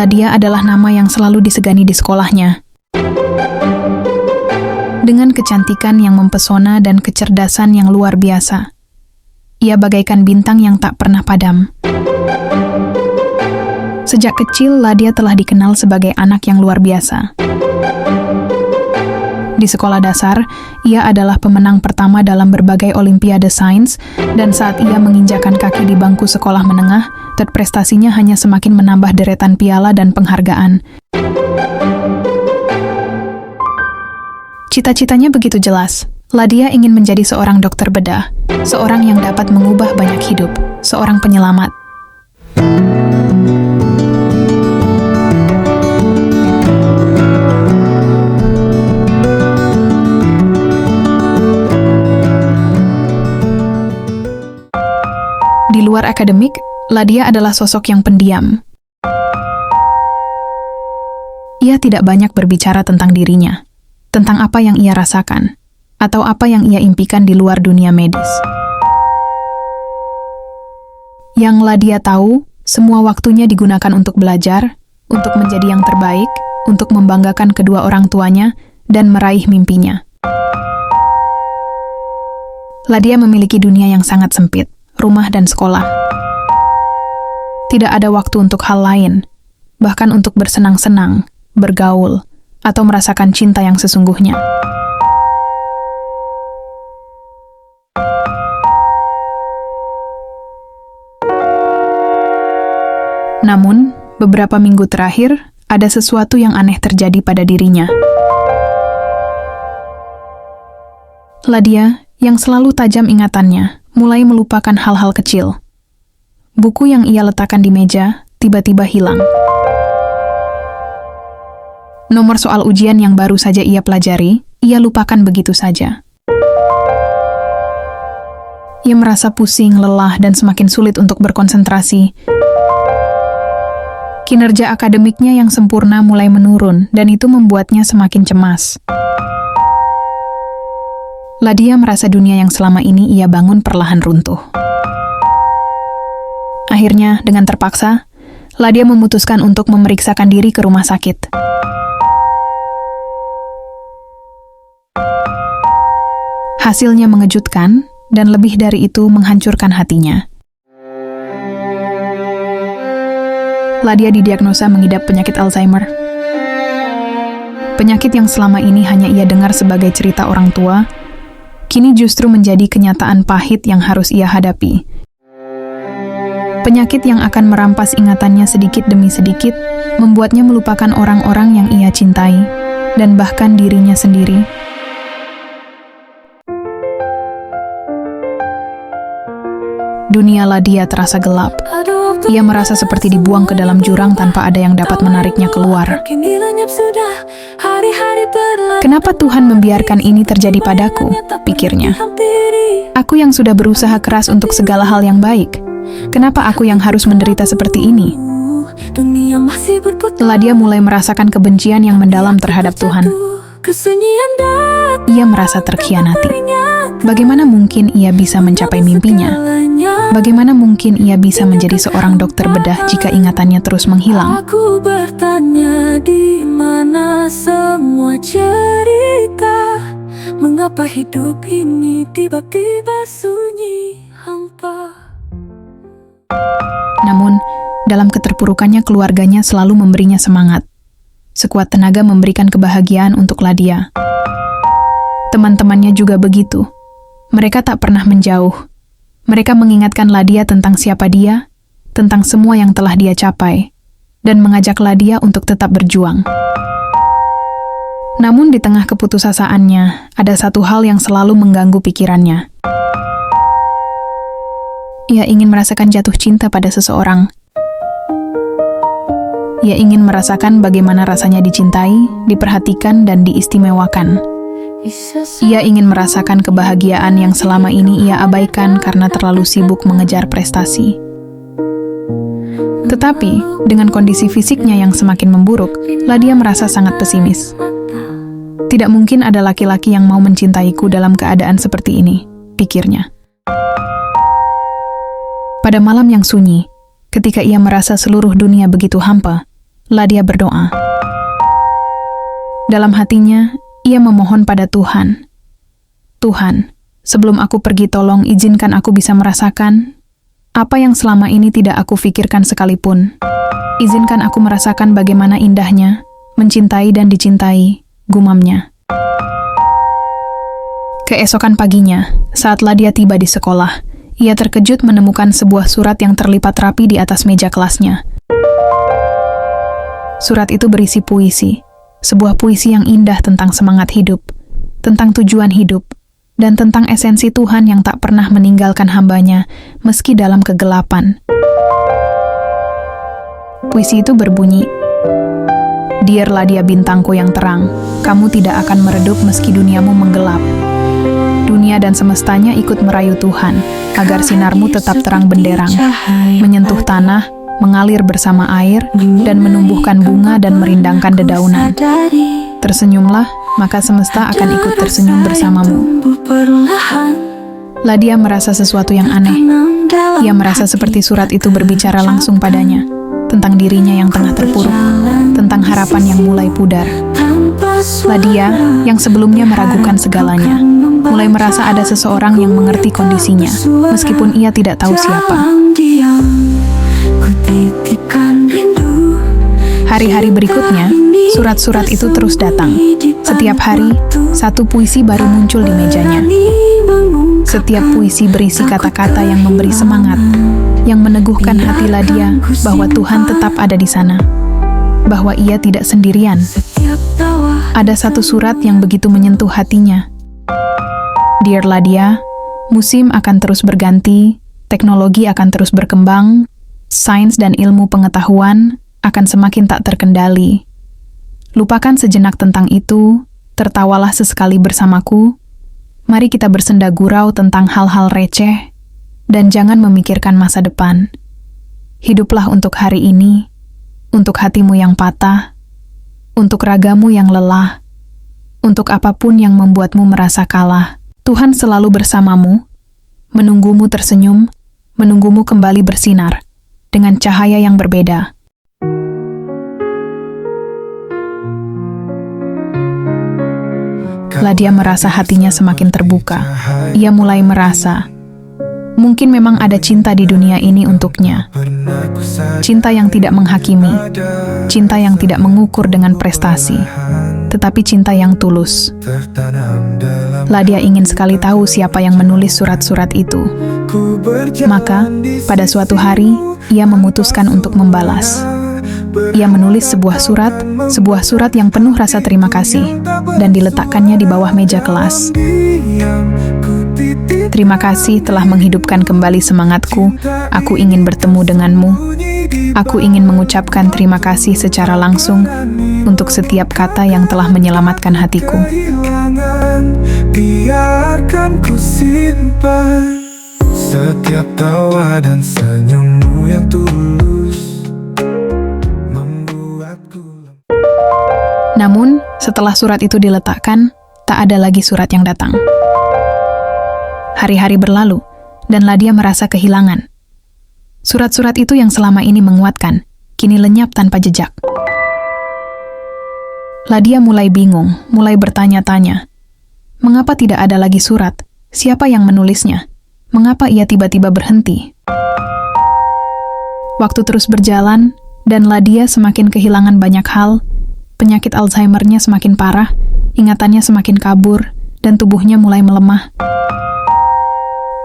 Ladia adalah nama yang selalu disegani di sekolahnya. Dengan kecantikan yang mempesona dan kecerdasan yang luar biasa, ia bagaikan bintang yang tak pernah padam. Sejak kecil, Ladia telah dikenal sebagai anak yang luar biasa. Di sekolah dasar, ia adalah pemenang pertama dalam berbagai olimpiade sains, dan saat ia menginjakan kaki di bangku sekolah menengah, prestasinya hanya semakin menambah deretan piala dan penghargaan. Cita-citanya begitu jelas. Ladia ingin menjadi seorang dokter bedah, seorang yang dapat mengubah banyak hidup, seorang penyelamat. Di luar akademik, Ladia adalah sosok yang pendiam. Ia tidak banyak berbicara tentang dirinya, tentang apa yang ia rasakan, atau apa yang ia impikan di luar dunia medis. Yang Ladia tahu, semua waktunya digunakan untuk belajar, untuk menjadi yang terbaik, untuk membanggakan kedua orang tuanya, dan meraih mimpinya. Ladia memiliki dunia yang sangat sempit, rumah dan sekolah. Tidak ada waktu untuk hal lain, bahkan untuk bersenang-senang, bergaul, atau merasakan cinta yang sesungguhnya. Namun, beberapa minggu terakhir, ada sesuatu yang aneh terjadi pada dirinya. Ladia, yang selalu tajam ingatannya, mulai melupakan hal-hal kecil. Buku yang ia letakkan di meja tiba-tiba hilang. Nomor soal ujian yang baru saja ia pelajari, ia lupakan begitu saja. Ia merasa pusing, lelah, dan semakin sulit untuk berkonsentrasi. Kinerja akademiknya yang sempurna mulai menurun, dan itu membuatnya semakin cemas. Ladia merasa dunia yang selama ini ia bangun perlahan runtuh. Akhirnya, dengan terpaksa, Ladia memutuskan untuk memeriksakan diri ke rumah sakit. Hasilnya mengejutkan, dan lebih dari itu menghancurkan hatinya. Ladia didiagnosa mengidap penyakit Alzheimer. Penyakit yang selama ini hanya ia dengar sebagai cerita orang tua, kini justru menjadi kenyataan pahit yang harus ia hadapi. Penyakit yang akan merampas ingatannya sedikit demi sedikit, membuatnya melupakan orang-orang yang ia cintai, dan bahkan dirinya sendiri. Dunia Ladia terasa gelap. Ia merasa seperti dibuang ke dalam jurang tanpa ada yang dapat menariknya keluar. Kenapa Tuhan membiarkan ini terjadi padaku? Pikirnya. Aku yang sudah berusaha keras untuk segala hal yang baik. Kenapa aku yang harus menderita seperti ini? Ladia mulai merasakan kebencian yang mendalam terhadap Tuhan. Ia merasa terkhianati. Bagaimana mungkin ia bisa mencapai mimpinya? Bagaimana mungkin ia bisa menjadi seorang dokter bedah jika ingatannya terus menghilang? Aku bertanya di mana semua cerita, mengapa hidup ini tiba-tiba sunyi hampa. Namun, dalam keterpurukannya keluarganya selalu memberinya semangat. Sekuat tenaga memberikan kebahagiaan untuk Ladia. Teman-temannya juga begitu. Mereka tak pernah menjauh. Mereka mengingatkan Ladia tentang siapa dia, tentang semua yang telah dia capai, dan mengajak Ladia untuk tetap berjuang. Namun di tengah keputusasaannya, ada satu hal yang selalu mengganggu pikirannya. Ia ingin merasakan jatuh cinta pada seseorang. Ia ingin merasakan bagaimana rasanya dicintai, diperhatikan, dan diistimewakan. Ia ingin merasakan kebahagiaan yang selama ini ia abaikan karena terlalu sibuk mengejar prestasi. Tetapi, dengan kondisi fisiknya yang semakin memburuk, Ladia merasa sangat pesimis. Tidak mungkin ada laki-laki yang mau mencintaiku dalam keadaan seperti ini, pikirnya. Pada malam yang sunyi, ketika ia merasa seluruh dunia begitu hampa, Ladia berdoa. Dalam hatinya, ia memohon pada Tuhan. Tuhan, sebelum aku pergi tolong izinkan aku bisa merasakan apa yang selama ini tidak aku pikirkan sekalipun. Izinkan aku merasakan bagaimana indahnya, mencintai dan dicintai, gumamnya. Keesokan paginya, saat Ladia tiba di sekolah, ia terkejut menemukan sebuah surat yang terlipat rapi di atas meja kelasnya. Surat itu berisi puisi, sebuah puisi yang indah tentang semangat hidup, tentang tujuan hidup, dan tentang esensi Tuhan yang tak pernah meninggalkan hambanya meski dalam kegelapan. Puisi itu berbunyi, "Dear Ladia bintangku yang terang, kamu tidak akan meredup meski duniamu menggelap. Dunia dan semestanya ikut merayu Tuhan, agar sinarmu tetap terang benderang, menyentuh tanah, mengalir bersama air, dan menumbuhkan bunga dan merindangkan dedaunan. Tersenyumlah, maka semesta akan ikut tersenyum bersamamu." Ladia merasa sesuatu yang aneh. Ia merasa seperti surat itu berbicara langsung padanya, tentang dirinya yang tengah terpuruk, tentang harapan yang mulai pudar. Ladia, yang sebelumnya meragukan segalanya, mulai merasa ada seseorang yang mengerti kondisinya, meskipun ia tidak tahu siapa. Hari-hari berikutnya, surat-surat itu terus datang. Setiap hari, satu puisi baru muncul di mejanya. Setiap puisi berisi kata-kata yang memberi semangat, yang meneguhkan hati Ladia bahwa Tuhan tetap ada di sana, bahwa ia tidak sendirian. Ada satu surat yang begitu menyentuh hatinya. Dear Ladia, musim akan terus berganti, teknologi akan terus berkembang, sains dan ilmu pengetahuan akan semakin tak terkendali. Lupakan sejenak tentang itu, tertawalah sesekali bersamaku. Mari kita bersenda gurau tentang hal-hal receh, dan jangan memikirkan masa depan. Hiduplah untuk hari ini, untuk hatimu yang patah, untuk ragamu yang lelah, untuk apapun yang membuatmu merasa kalah. Tuhan selalu bersamamu, menunggumu tersenyum, menunggumu kembali bersinar, dengan cahaya yang berbeda. Ladia merasa hatinya semakin terbuka. Ia mulai merasa, mungkin memang ada cinta di dunia ini untuknya. Cinta yang tidak menghakimi, cinta yang tidak mengukur dengan prestasi, tetapi cinta yang tulus. Ladia ingin sekali tahu siapa yang menulis surat-surat itu. Maka, pada suatu hari, ia memutuskan untuk membalas. Ia menulis sebuah surat yang penuh rasa terima kasih, dan diletakkannya di bawah meja kelas. Terima kasih telah menghidupkan kembali semangatku. Aku ingin bertemu denganmu. Aku ingin mengucapkan terima kasih secara langsung untuk setiap kata yang telah menyelamatkan hatiku. Biarkan ku simpan setiap tawa dan senyummu yang tulus. Namun, setelah surat itu diletakkan, tak ada lagi surat yang datang. Hari-hari berlalu, dan Ladia merasa kehilangan. Surat-surat itu yang selama ini menguatkan, kini lenyap tanpa jejak. Ladia mulai bingung, mulai bertanya-tanya. Mengapa tidak ada lagi surat? Siapa yang menulisnya? Mengapa ia tiba-tiba berhenti? Waktu terus berjalan, dan Ladia semakin kehilangan banyak hal. Penyakit Alzheimer-nya semakin parah, ingatannya semakin kabur, dan tubuhnya mulai melemah.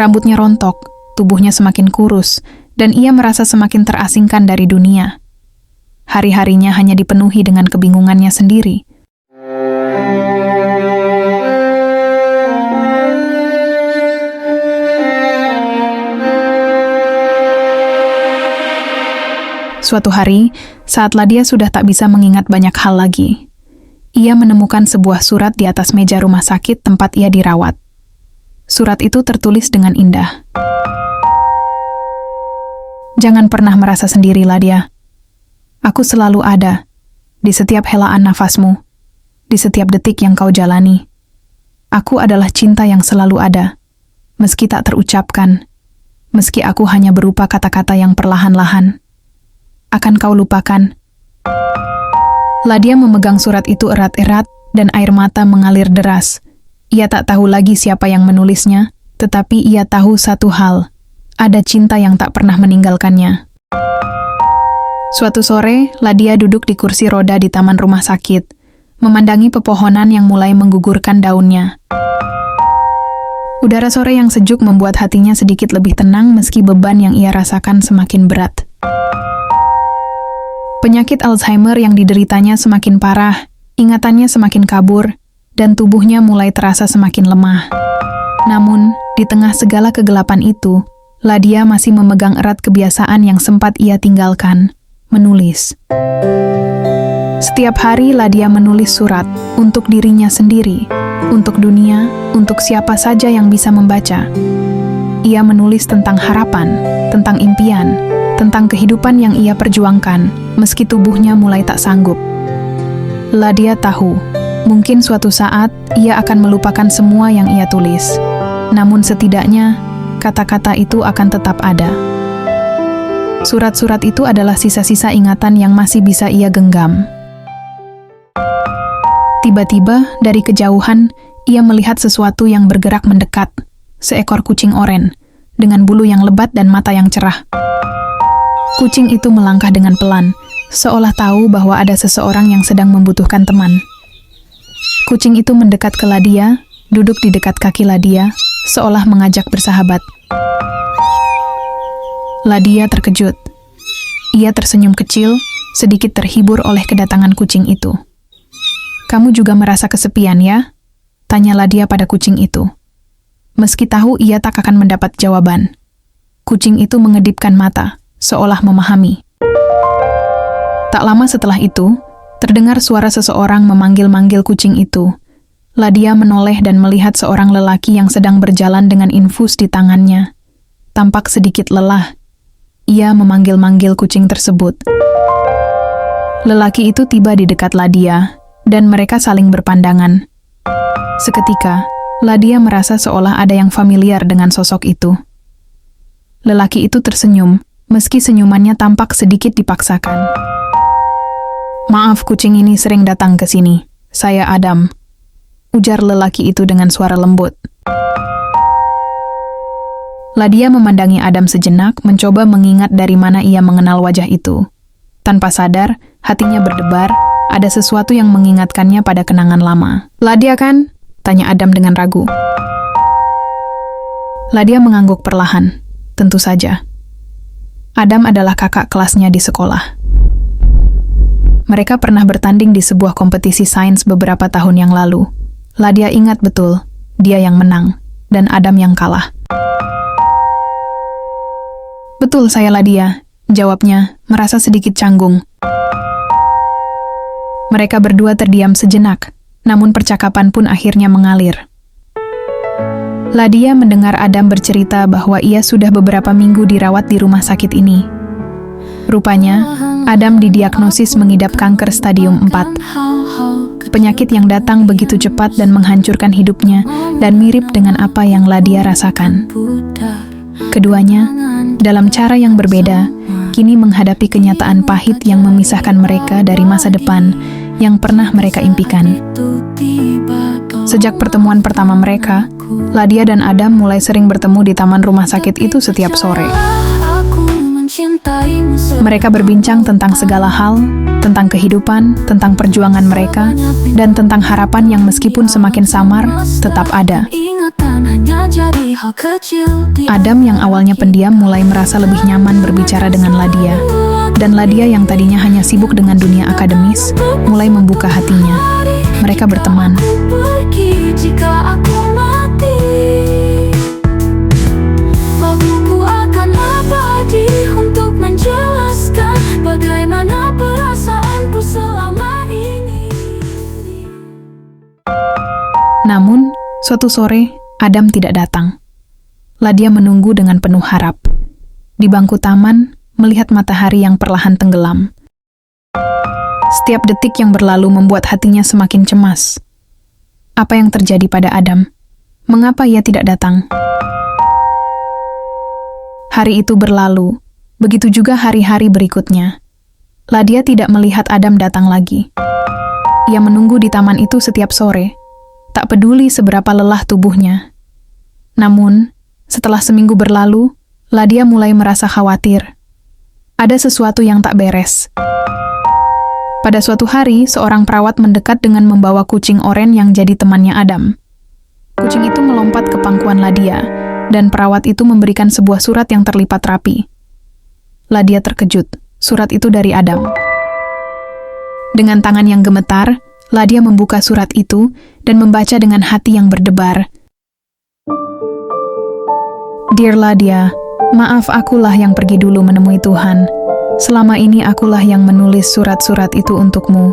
Rambutnya rontok, tubuhnya semakin kurus, dan ia merasa semakin terasingkan dari dunia. Hari-harinya hanya dipenuhi dengan kebingungannya sendiri. Suatu hari, saat Ladia sudah tak bisa mengingat banyak hal lagi, ia menemukan sebuah surat di atas meja rumah sakit tempat ia dirawat. Surat itu tertulis dengan indah. Jangan pernah merasa sendiri, Ladia. Aku selalu ada, di setiap helaan nafasmu, di setiap detik yang kau jalani. Aku adalah cinta yang selalu ada, meski tak terucapkan, meski aku hanya berupa kata-kata yang perlahan-lahan. Akan kau lupakan? Ladia memegang surat itu erat-erat dan air mata mengalir deras. Ia tak tahu lagi siapa yang menulisnya, tetapi ia tahu satu hal. Ada cinta yang tak pernah meninggalkannya. Suatu sore, Ladia duduk di kursi roda di taman rumah sakit, memandangi pepohonan yang mulai menggugurkan daunnya. Udara sore yang sejuk membuat hatinya sedikit lebih tenang meski beban yang ia rasakan semakin berat. Penyakit Alzheimer yang dideritanya semakin parah, ingatannya semakin kabur, dan tubuhnya mulai terasa semakin lemah. Namun, di tengah segala kegelapan itu, Ladia masih memegang erat kebiasaan yang sempat ia tinggalkan, menulis. Setiap hari Ladia menulis surat untuk dirinya sendiri, untuk dunia, untuk siapa saja yang bisa membaca. Ia menulis tentang harapan, tentang impian, tentang kehidupan yang ia perjuangkan, meski tubuhnya mulai tak sanggup. Ladia tahu, mungkin suatu saat ia akan melupakan semua yang ia tulis. Namun setidaknya, kata-kata itu akan tetap ada. Surat-surat itu adalah sisa-sisa ingatan yang masih bisa ia genggam. Tiba-tiba, dari kejauhan, ia melihat sesuatu yang bergerak mendekat. Seekor kucing oren, dengan bulu yang lebat dan mata yang cerah. Kucing itu melangkah dengan pelan, seolah tahu bahwa ada seseorang yang sedang membutuhkan teman. Kucing itu mendekat ke Ladia, duduk di dekat kaki Ladia, seolah mengajak bersahabat. Ladia terkejut. Ia tersenyum kecil, sedikit terhibur oleh kedatangan kucing itu. "Kamu juga merasa kesepian, ya?" tanya Ladia pada kucing itu. Meski tahu ia tak akan mendapat jawaban. Kucing itu mengedipkan mata, seolah memahami. Tak lama setelah itu, terdengar suara seseorang memanggil-manggil kucing itu. Ladia menoleh dan melihat seorang lelaki yang sedang berjalan dengan infus di tangannya. Tampak sedikit lelah. Ia memanggil-manggil kucing tersebut. Lelaki itu tiba di dekat Ladia, dan mereka saling berpandangan. Seketika, Ladia merasa seolah ada yang familiar dengan sosok itu. Lelaki itu tersenyum, meski senyumannya tampak sedikit dipaksakan. "Maaf, kucing ini sering datang ke sini. Saya Adam," ujar lelaki itu dengan suara lembut. Ladia memandangi Adam sejenak, mencoba mengingat dari mana ia mengenal wajah itu. Tanpa sadar, hatinya berdebar, ada sesuatu yang mengingatkannya pada kenangan lama. "Ladia kan?" tanya Adam dengan ragu. Ladia mengangguk perlahan. Tentu saja. Adam adalah kakak kelasnya di sekolah. Mereka pernah bertanding di sebuah kompetisi sains beberapa tahun yang lalu. Ladia ingat betul, dia yang menang, dan Adam yang kalah. "Betul, saya Ladia," jawabnya, merasa sedikit canggung. Mereka berdua terdiam sejenak, namun percakapan pun akhirnya mengalir. Ladia mendengar Adam bercerita bahwa ia sudah beberapa minggu dirawat di rumah sakit ini. Rupanya, Adam didiagnosis mengidap kanker stadium 4. Penyakit yang datang begitu cepat dan menghancurkan hidupnya, dan mirip dengan apa yang Ladia rasakan. Keduanya, dalam cara yang berbeda, kini menghadapi kenyataan pahit yang memisahkan mereka dari masa depan yang pernah mereka impikan. Sejak pertemuan pertama mereka, Ladia dan Adam mulai sering bertemu di taman rumah sakit itu setiap sore. Mereka berbincang tentang segala hal, tentang kehidupan, tentang perjuangan mereka, dan tentang harapan yang meskipun semakin samar, tetap ada. Adam yang awalnya pendiam mulai merasa lebih nyaman berbicara dengan Ladia, dan Ladia yang tadinya hanya sibuk dengan dunia akademis, mulai membuka hatinya. Mereka berteman. Namun, suatu sore, Adam tidak datang. Ladia menunggu dengan penuh harap. Di bangku taman, melihat matahari yang perlahan tenggelam. Setiap detik yang berlalu membuat hatinya semakin cemas. Apa yang terjadi pada Adam? Mengapa ia tidak datang? Hari itu berlalu, begitu juga hari-hari berikutnya. Ladia tidak melihat Adam datang lagi. ia menunggu di taman itu setiap sore, tak peduli seberapa lelah tubuhnya. Namun, setelah seminggu berlalu, Ladia mulai merasa khawatir. Ada sesuatu yang tak beres. Pada suatu hari, seorang perawat mendekat dengan membawa kucing oren yang jadi temannya Adam. Kucing itu melompat ke pangkuan Ladia, dan perawat itu memberikan sebuah surat yang terlipat rapi. Ladia terkejut, surat itu dari Adam. Dengan tangan yang gemetar, Ladia membuka surat itu dan membaca dengan hati yang berdebar. Dear Ladia, maaf akulah yang pergi dulu menemui Tuhan. Selama ini akulah yang menulis surat-surat itu untukmu.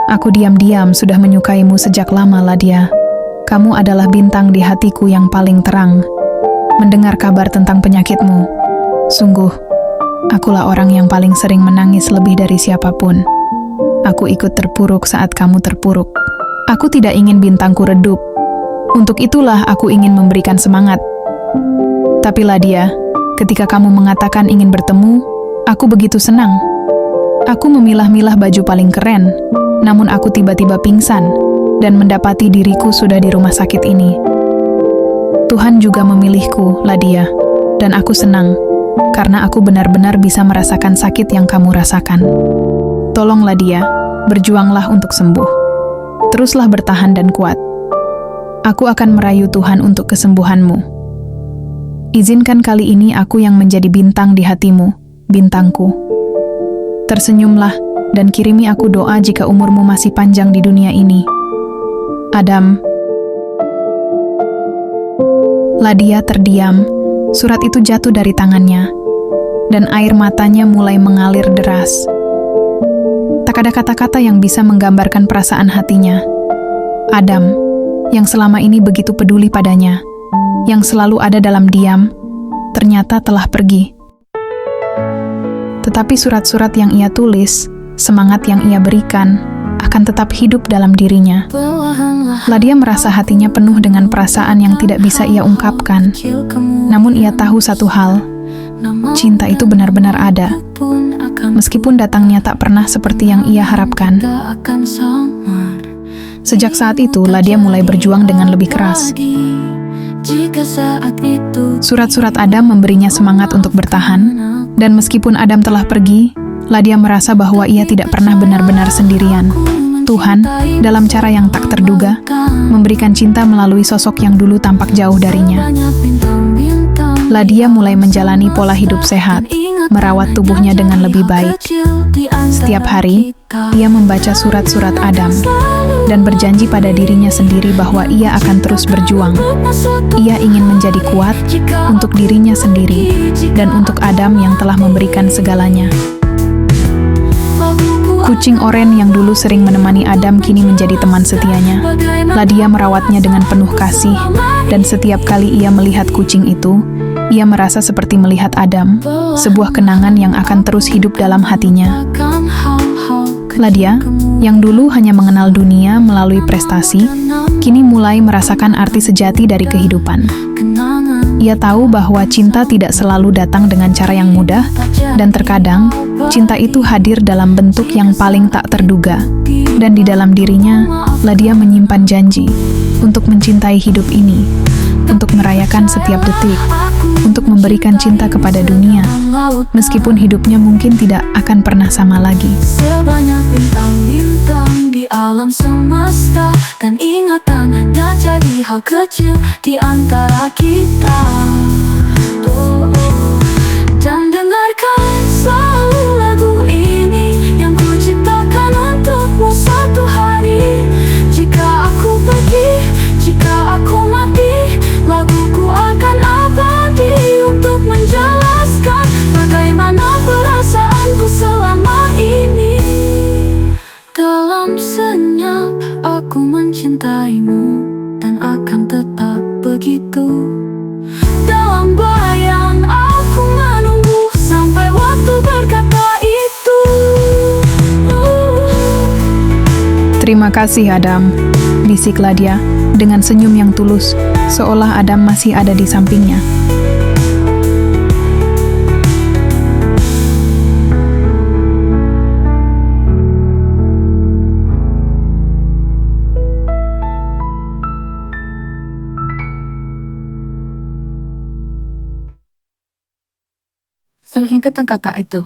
Aku diam-diam sudah menyukaimu sejak lama, Ladia. Kamu adalah bintang di hatiku yang paling terang. Mendengar kabar tentang penyakitmu, sungguh, akulah orang yang paling sering menangis lebih dari siapapun. Aku ikut terpuruk saat kamu terpuruk. Aku tidak ingin bintangku redup. Untuk itulah aku ingin memberikan semangat. Tapi Ladia, ketika kamu mengatakan ingin bertemu, aku begitu senang. Aku memilah-milah baju paling keren, namun aku tiba-tiba pingsan dan mendapati diriku sudah di rumah sakit ini. Tuhan juga memilihku, Ladia, dan aku senang, karena aku benar-benar bisa merasakan sakit yang kamu rasakan. Tolong Ladia, berjuanglah untuk sembuh. Teruslah bertahan dan kuat. Aku akan merayu Tuhan untuk kesembuhanmu. Izinkan kali ini aku yang menjadi bintang di hatimu, bintangku. Tersenyumlah dan kirimi aku doa jika umurmu masih panjang di dunia ini. Adam. Ladia terdiam, surat itu jatuh dari tangannya, dan air matanya mulai mengalir deras. Tak ada kata-kata yang bisa menggambarkan perasaan hatinya. Adam, yang selama ini begitu peduli padanya, yang selalu ada dalam diam, ternyata telah pergi. Tetapi surat-surat yang ia tulis, semangat yang ia berikan, akan tetap hidup dalam dirinya. Ladia merasa hatinya penuh dengan perasaan yang tidak bisa ia ungkapkan. Namun ia tahu satu hal, cinta itu benar-benar ada. Meskipun datangnya tak pernah seperti yang ia harapkan. Sejak saat itu, Ladia mulai berjuang dengan lebih keras. Surat-surat Adam memberinya semangat untuk bertahan, dan meskipun Adam telah pergi, Ladia merasa bahwa ia tidak pernah benar-benar sendirian. Tuhan, dalam cara yang tak terduga, memberikan cinta melalui sosok yang dulu tampak jauh darinya. Ladia mulai menjalani pola hidup sehat, merawat tubuhnya dengan lebih baik. Setiap hari, ia membaca surat-surat Adam, dan berjanji pada dirinya sendiri bahwa ia akan terus berjuang. Ia ingin menjadi kuat untuk dirinya sendiri, dan untuk Adam yang telah memberikan segalanya. Kucing oren yang dulu sering menemani Adam kini menjadi teman setianya. Ladia merawatnya dengan penuh kasih, dan setiap kali ia melihat kucing itu, ia merasa seperti melihat Adam, sebuah kenangan yang akan terus hidup dalam hatinya. Ladia, yang dulu hanya mengenal dunia melalui prestasi, kini mulai merasakan arti sejati dari kehidupan. Ia tahu bahwa cinta tidak selalu datang dengan cara yang mudah, dan terkadang cinta itu hadir dalam bentuk yang paling tak terduga. Dan di dalam dirinya, Ladia menyimpan janji untuk mencintai hidup ini, untuk merayakan setiap detik, untuk memberikan cinta kepada dunia, meskipun hidupnya mungkin tidak akan pernah sama lagi. Sebanyak bintang-bintang di alam semesta, dan ingatan hanya jadi hal kecil di antara kita. Dan dengarkan selalu lagu ini yang ku ciptakan untukmu satu hari. Jika aku pergi, jika aku mati, laguku akan abadi untuk menjelaskan bagaimana perasaanku selama ini. Dalam senyap aku mencintaimu, dan akan tetap begitu. Dalam bayang aku menunggu sampai waktu berkata itu. Terima kasih Adam, bisik Ladia dengan senyum yang tulus, seolah Adam masih ada di sampingnya. Ingat kata itu.